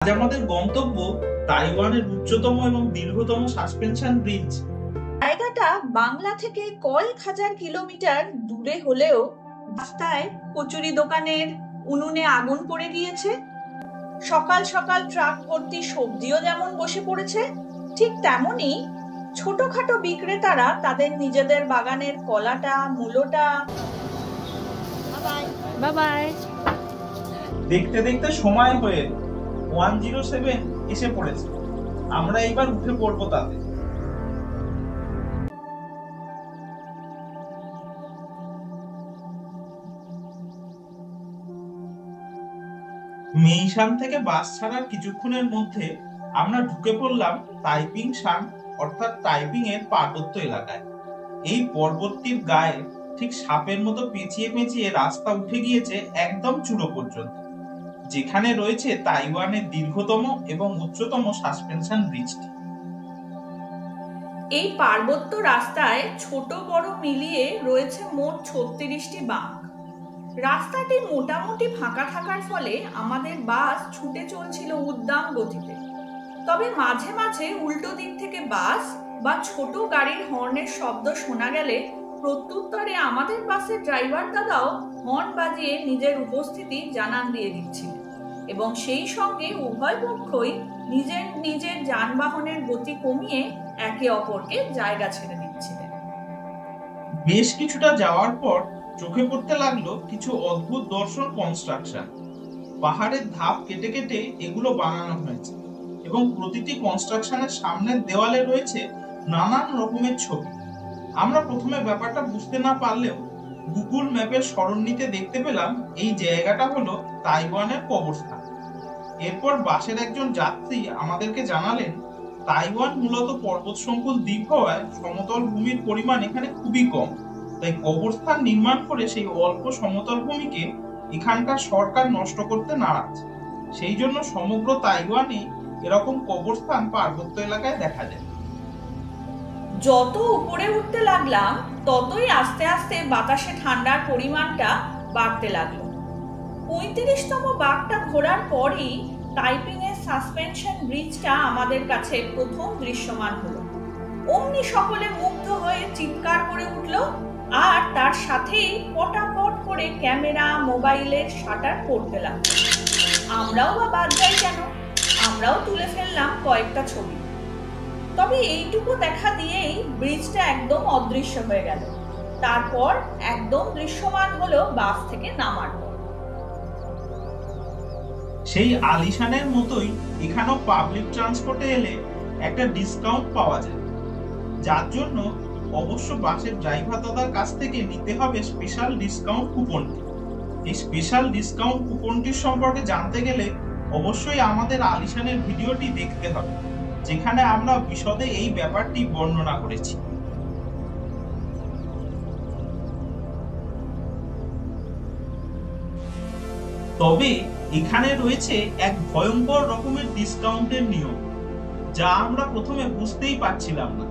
আজ আমাদের গন্তব্য তাইওয়ানের উচ্চতম এবং দীর্ঘতম সাসপেনশন ব্রিজ। জায়গাটা বাংলা থেকে কয়েক হাজার কিলোমিটার দূরে হলেও রাস্তায় কচুরি দোকানের উনুনে আগুন পড়ে গিয়েছে। সকাল সকাল ট্রাক ভর্তি সবজিও যেমন বসে পড়েছে, ঠিক তেমনি ছোটখাটো বিক্রেতারা তাদের নিজেদের বাগানের কলাটা, মূলোটা দেখতে দেখতে সময় হয়ে 107 এসে পড়েছে। আমরা এইবার উঠে পড়বো তাতে। মেইশান থেকে বাস ছাড়ার কিছুক্ষণের মধ্যে আমরা ঢুকে পড়লাম তাইপিং শান অর্থাৎ তাইপিং এর পার্বত্য এলাকায়। এই পর্বতটির গায়ে ঠিক সাপের মতো পেঁচিয়ে পেঁচিয়ে রাস্তা উঠে গিয়েছে একদম চূড়ো পর্যন্ত, যেখানে রয়েছে তাইওয়ানের দীর্ঘতম এবং উচ্চতম সাসপেনশন ব্রিজটি। এই পার্বত্য রাস্তায় ছোট বড় মিলিয়ে রয়েছে মোট 36টি বাঁক। রাস্তাটি মোটামুটি ফাঁকা থাকার ফলে আমাদের বাস ছুটে চলছিল উদ্দাম গতিতে। তবে মাঝে মাঝে উল্টো দিক থেকে বাস বা ছোট গাড়ির হর্নের শব্দ শোনা গেলে প্রত্যুত্তরে আমাদের বাসের ড্রাইভার দাদাও হর্ন বাজিয়ে নিজের উপস্থিতি জানান দিয়ে দিচ্ছিলেন এবং সেই সঙ্গে উভয় পক্ষই নিজের নিজের যানবাহনের গতি কমিয়ে একে অপরকে জায়গা ছেড়ে দিচ্ছিলেন। বেশ কিছুটা যাওয়ার পর চোখে পড়তে লাগলো কিছু অদ্ভুত দর্শন কনস্ট্রাকশন। পাহাড়ের ধাপ কেটে কেটে এগুলো বানানো হয়েছে এবং প্রতিটি কনস্ট্রাকশনের সামনের দেওয়ালে রয়েছে নানান রকমের ছবি। আমরা প্রথমে ব্যাপারটা বুঝতে না পারলেও গুগল ম্যাপের সরণিতে দেখতে পেলাম এই জায়গাটা হলো তাইওয়ানের কবরস্থান। এরপর বাসের একজন যাত্রী আমাদেরকে জানালেন তাইওয়ান মূলত পর্বত সংকুল দ্বীপ হওয়ায় সমতল ভূমির পরিমাণ এখানে খুবই কম, তাই কবরস্থান নির্মাণ করে সেই অল্প সমতল ভূমিকে এখানকার সরকার নষ্ট করতে নারাজ। সেই জন্য সমগ্র তাইওয়ানে এরকম কবরস্থান পার্বত্য এলাকায় দেখা যায়। যত উপরে উঠতে লাগলাম ততই আস্তে আস্তে বাতাসে ঠান্ডার পরিমাণটা বাড়তে লাগলো। 35তম বাঁকটা ঘোরার পরই তাইপিং এর সাসপেনশন ব্রিজটা আমাদের কাছে প্রথম দৃশ্যমান হলো। অমনি সকলে মুগ্ধ হয়ে চিৎকার করে উঠলো আর তার সাথেই পটাপট করে ক্যামেরা, মোবাইলের শাটার পড়তে লাগলো। আমরাও বা বাদ যাই কেন, আমরাও তুলে ফেললাম কয়েকটা ছবি। তবে এইটুকু দেখা দিয়েই ব্রিজটা একদম অদৃশ্য হয়ে গেল। তারপর একদম দৃশ্যমান হলো বাস থেকে নামার পর। সেই আলিশানের মতোই এখানেও পাবলিক ট্রান্সপোর্টে এলে একটা ডিসকাউন্ট পাওয়া যায়, যার জন্য অবশ্য বাসের ড্রাইভার দাদার কাছ থেকে নিতে হবে স্পেশাল ডিসকাউন্ট কুপনটি। এই স্পেশাল ডিসকাউন্ট কুপনটির সম্পর্কে জানতে গেলে অবশ্যই আমাদের আলিশানের ভিডিওটি দেখতে হবে, যেখানে আমরা বিশদে এই ব্যাপারটি বর্ণনা করেছি। তবে এখানে রয়েছে এক ভয়ঙ্কর রকমের ডিসকাউন্টের নিয়ম, যা আমরা প্রথমে বুঝতেই পারছিলাম না।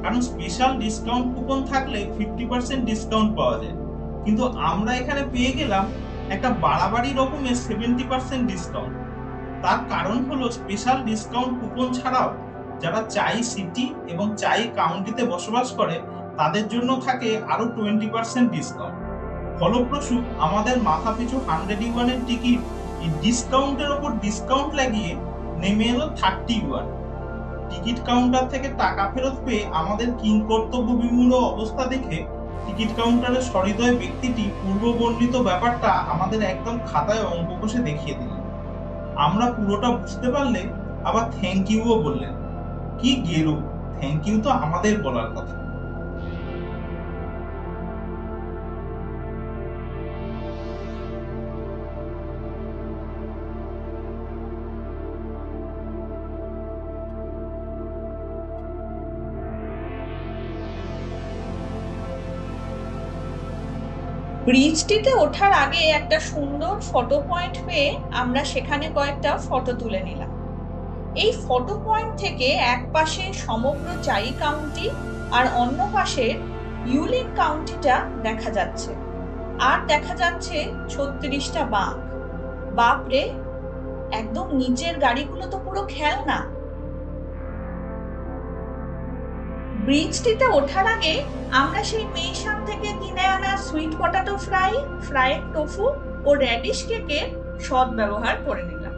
কারণ স্পেশাল ডিসকাউন্ট কুপন থাকলে 50% ডিসকাউন্ট পাওয়া যায়, কিন্তু আমরা এখানে পেয়ে গেলাম একটা বাড়াবাড়ি রকমের 70% ডিসকাউন্ট। তার কারণ হলো স্পেশাল ডিসকাউন্ট কুপন ছাড়াও যারা চাই সিটি এবং চাই কাউন্টিতে বসবাস করে তাদের জন্য থাকে আরো 20% ডিসকাউন্ট। ফলপ্রসূ আমাদের মাথা পিছু 100 ইউয়ানের টিকিট এই ডিসকাউন্টের ওপর ডিসকাউন্ট লাগিয়ে নেমে এলো 30 ইউয়ান। টিকিট কাউন্টার থেকে টাকা ফেরত পেয়ে আমাদের কিংকর্তব্য বিমূঢ় অবস্থা দেখে টিকিট কাউন্টারের সহৃদয় ব্যক্তিটি পূর্ব বর্ণিত ব্যাপারটা আমাদের একদম খাতায় অঙ্ক কষে দেখিয়ে দিলেন। আমরা পুরোটা বুঝতে পারলে আবার থ্যাংক ইউও বললেন। কি গেরো, থ্যাংক ইউ তো আমাদের বলার কথা। ব্রিজটিতে ওঠার আগে একটা সুন্দর ফটো পয়েন্ট পেয়ে আমরা সেখানে কয়েকটা ফটো তুলে নিলাম। এই ফটো পয়েন্ট থেকে এক পাশে সমগ্র চাই কাউন্টি আর অন্য পাশে ইউলিন কাউন্টিটা দেখা যাচ্ছে, আর দেখা যাচ্ছে 36টা বাঁক। বাপরে, একদম নিচের গাড়িগুলো তো পুরো খেলনা। ব্রিজটিতে ওঠার আগে আমরা সেই মেইসান থেকে কিনে আনা সুইট পটাটো ফ্রাইড টোফু ও র্যাডিশ কেকের সদ্ব্যবহার করে নিলাম।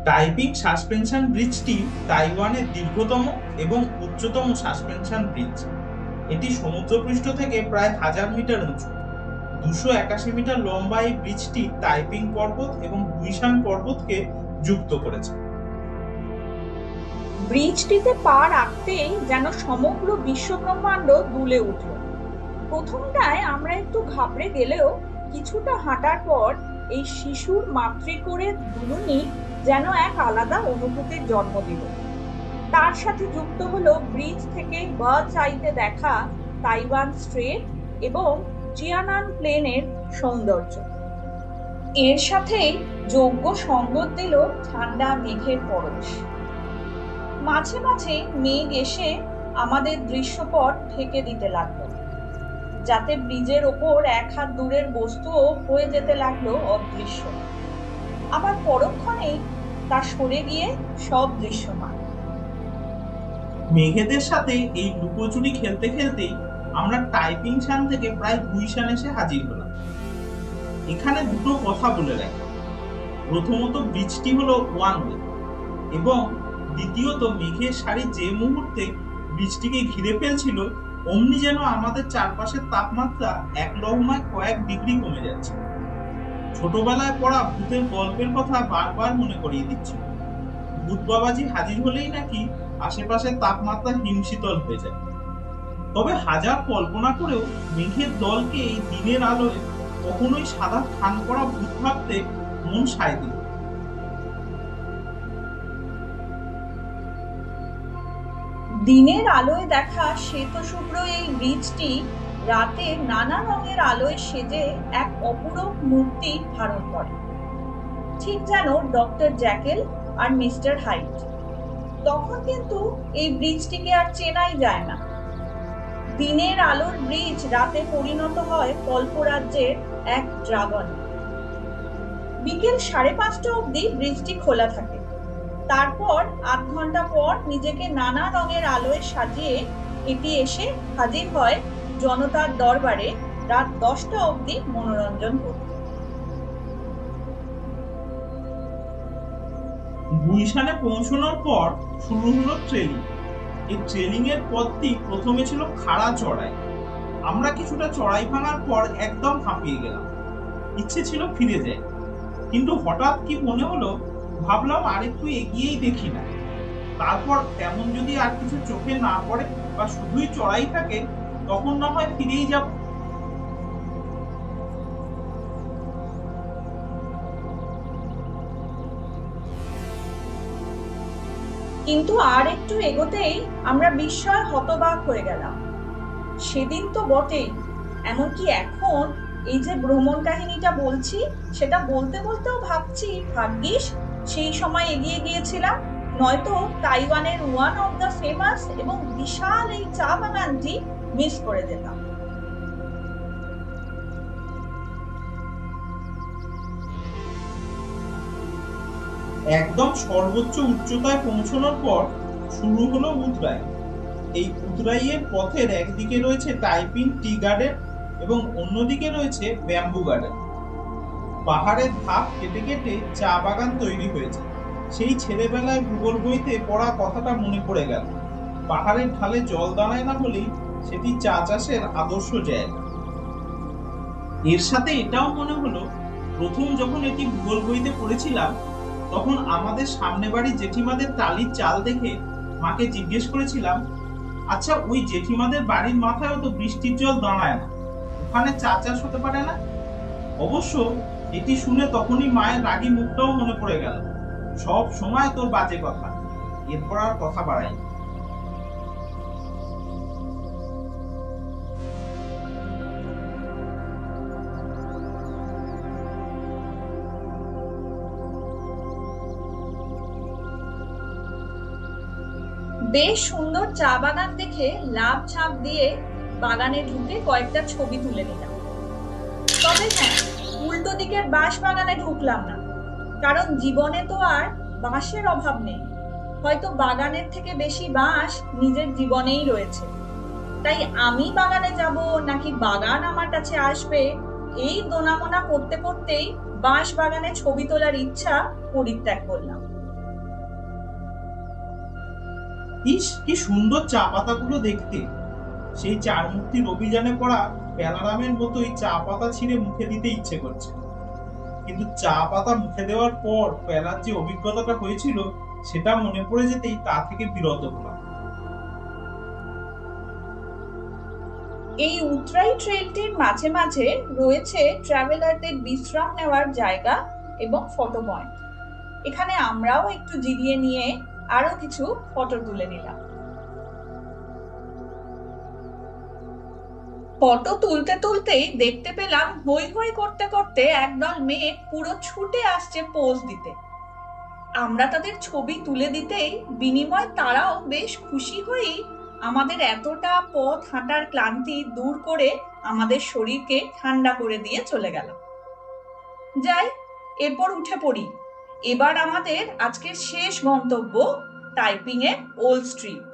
টাইপিং সাসপেনশন ব্রিজটি তাইওয়ানের দীর্ঘতম এবং উচ্চতম সাসপেনশন ব্রিজ। এটি সমুদ্রপৃষ্ঠ থেকে প্রায় 1000 মিটার উঁচু। 281 মিটার লম্বা এই ব্রিজটি তাইপিং পর্বত এবং গুইশান পর্বতকে যুক্ত করেছে। ব্রিজটিতে পা রাখতেই যেন সমগ্র বিশ্বব্রহ্মাণ্ড দুলে উঠল। প্রথমটায় আমরা একটু ঘাবড়ে গেলেও কিছুটা হাঁটার পর এই শিশুর মাতৃকোলের দুলুনি যেন এক আলাদা অনুভূতির জন্ম দিল। তার সাথে যুক্ত হলো ব্রিজ থেকে বার্ডস আইতে দেখা তাইওয়ান স্ট্রেট এবং চিয়ানান প্লেনের সৌন্দর্য। এর সাথেই যোগ্য সঙ্গত দিল ঠান্ডা মেঘের পরশ। মাঝে মাঝে মেঘ এসে আমাদের দৃশ্যপট ঢেকে দিতে লাগলো, যাতে ব্রিজের ওপর 1 হাত দূরের বস্তুও হয়ে যেতে লাগলো অদৃশ্য। আবার পরক্ষণেই তা সরে গিয়ে সব দৃশ্যমান। মেঘেদের সাথে এই লুকোচুরি খেলতে খেলতেই আমরা টাইপিং শান থেকে প্রায় গুইশান এসে হাজির হলাম। এখানে দুটো কথা বলে রাখি। প্রথমত, ব্রিজটি হলো ওয়ান ওয়ে, এবং দ্বিতীয়ত, মেঘের সারি যে মুহূর্তে ব্রিজটিকে ঘিরে ফেলছিল অমনি যেন আমাদের চারপাশের তাপমাত্রা এক লহমায় কয়েক ডিগ্রি কমে যাচ্ছে। ছোটবেলায় পড়া ভূতের গল্পের কথা বারবার মনে করিয়ে দিচ্ছিল। ভূত বাবাজি হাজির হলেই নাকি আশেপাশের তাপমাত্রা হিমশীতল হয়ে যায়। তবে হাজার কল্পনা করেও মেঘের দলকে এই দিনের আলোয় কখনোই সাদা থান করা ভূত ভাবতে মন সায় দিল। দিনের আলোয় দেখা শ্বেতশুভ্র এই ব্রিজটি রাতে নানা রঙের আলোয় সেজে এক অপূরূপ মূর্তি ধারণ করে, ঠিক যেন ডক্টর জ্যাকেল আর মিস্টার হাইড। তখন কিন্তু এই ব্রিজটিকে আর চেনাই যায় না। দিনের আলোর ব্রিজ রাতে পরিণত হয় কল্পরাজ্যের এক ড্রাগন। বিকেল 5:30 অবধি ব্রিজটি খোলা থাকে। তারপর 8 ঘন্টা পর নিজেকে নানা রঙের আলোয় সাজিয়ে এটি এসে হাজির হয় জনতার দরবারে রাত 10টা অবধি মনোরঞ্জন করতে। গুইশানে পৌঁছানোর পর শুরু হলো ট্রেলিং। এই ট্রেলিং এর পথটি প্রথমে ছিল খাড়া চড়াই। আমরা কিছুটা চড়াই ভাঙার পর একদম হাঁপিয়ে গেলাম। ইচ্ছে ছিল ফিরে যাই, কিন্তু হঠাৎ কি মনে হলো, ভাবলাম আর একটু এগিয়েই দেখি না। তারপর তেমন যদি আর কিছু চোখে না পড়ে বা শুধুই চড়াই থাকে, তখন না হয় ফিরেই যাব। কিন্তু আর একটু এগোতেই আমরা বিস্ময় হতবাক হয়ে গেলাম। সেদিন তো বটেই, এমনকি এখন এই যে ভ্রমণ কাহিনীটা বলছি, সেটা বলতে বলতেও ভাবছি ভাগ্যিস সেই সময় এগিয়ে গিয়েছিলাম, নয়তো তাইওয়ানের ওয়ান অফ দ্য ফেমাস এবং বিশাল এই চা বাগানটি মিস করে যেতাম। একদম সর্বোচ্চ উচ্চতায় পৌঁছানোর পর শুরু হলো উতরাই। এই উতরাইয়ের পথের একদিকে রয়েছে টাইপিং টি গার্ডেন এবং অন্যদিকে রয়েছে ব্যাম্বু গার্ডেন। পাহাড়ের ধাপ কেটে কেটে চা বাগান তৈরি হয়েছে। সেই ছেলেবেলায় ভূগোল বইতে পড়া কথাটা মনে পড়ে গেল। পাহাড়ের ঢালে জল দাঁড়ায় না বলেই সেটি চা চাষের আদর্শ জায়গা। এর সাথে এটাও মনে হলো, প্রথম যখন এটি ভূগোল বইতে পড়েছিলাম, তখন আমাদের সামনে বাড়ি জেঠিমাদের টালির চাল দেখে মাকে জিজ্ঞেস করেছিলাম, আচ্ছা ওই জেঠিমাদের বাড়ির মাথায়ও তো বৃষ্টির জল দাঁড়ায় না, ওখানে চা চাষ হতে পারে না? অবশ্য এটি শুনে তখনই মায়ের রাগী মুখটাও মনে পড়ে গেল। সব সময় তোর বাজে কথা। এরপর আর কথা বাড়াই। বেশ সুন্দর চা বাগান দেখে লাভ ঝাঁপ দিয়ে বাগানে ঢুকে কয়েকটা ছবি তুলে নিলাম। তবে হ্যাঁ, উল্টো দিকের বাঁশ বাগানে ঢুকলাম না, কারণ জীবনে তো আর বাঁশের অভাব নেই। হয়তো বাগানের থেকে বেশি বাঁশ নিজের জীবনেই রয়েছে। তাই আমি বাগানে যাব নাকি বাগান আমার কাছে আসবে, এই দোনামোনা করতে করতেই বাঁশ বাগানে ছবি তোলার ইচ্ছা পরিত্যাগ করলাম। ইস, কি সুন্দর চা পাতাগুলো দেখতে! সেই চার মূর্তির অভিযানে পড়া প্যালারামের মতোই চা পাতা ছিঁড়ে মুখে দিতে ইচ্ছে করছে। কিন্তু চা পাতা মুখে দেওয়ার পর প্যালার যে অভিজ্ঞতাটা হয়েছিল সেটা মনে পড়ে যেতেই তা থেকে বিরত হলাম। এই উতরাই ট্রেলটির মাঝে মাঝে রয়েছে ট্রাভেলারদের বিশ্রাম নেওয়ার জায়গা এবং ফটো পয়েন্ট। এখানে আমরাও একটু জিরিয়ে নিয়ে আরো কিছু ফটো তুলে নিলাম। ফটো তুলতে তুলতেই দেখতে পেলাম হই হই করতে করতে একদল মেয়ে পুরো ছুটে আসছে পোজ দিতে। আমরা তাদের ছবি তুলে দিতেই বিনিময় তারাও বেশ খুশি হয়েই আমাদের এতটা পথ হাঁটার ক্লান্তি দূর করে আমাদের শরীরকে ঠান্ডা করে দিয়ে চলে গেল। যাই, এরপর উঠে পড়ি। এবার আমাদের আজকের শেষ গন্তব্য টাইপিং এ ওল্ড স্ট্রিট।